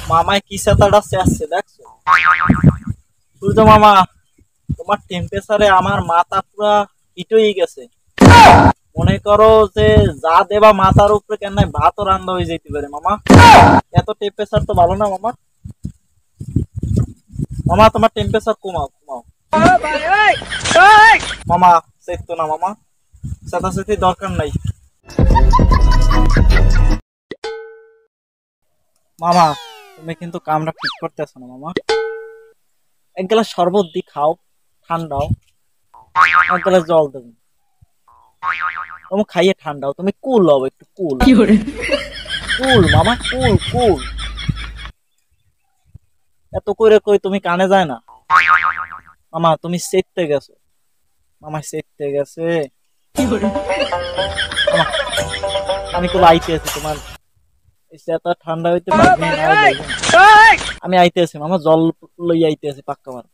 মামায় কি সাতাটা আসছে দেখছো সূর্য মামা, তোমার টেম্পারেচারে আমার মাথা পুরা হিট হয়ে গেছে। মনে করো যে যা দেবা মাথার উপরে কেন ভাতও রান্না হয়ে যেতে পারে মামা। এত টেম্পারেচার তো ভালো না মামা। মামা তোমার টেম্পারেচার কমাও কমাও মামা। চেতো না মামা, চেতাচেতি দরকার নাই মামা। তুমি কিন্তু কামটা ঠিক করতেছো না মামা। এক গ্লাস শরবত দি খাও, ঠান্ডাও। এক গ্লাস জল দেবো, তুমি খাইয়ে ঠান্ডাও। তুমি কুল হও, একটু কুল কুল মামা, কুল কুল। এত করে কই তুমি কানে যায় না মামা। তুমি সেটতে গেছো মামা, সেটতে গেছে মামা। আমি তো আইতে আছি, তোমার এত ঠান্ডা হইতে পারবে না। আমি আইতে আছি মামা, জল লই আইতে আছি পাক্কা মার।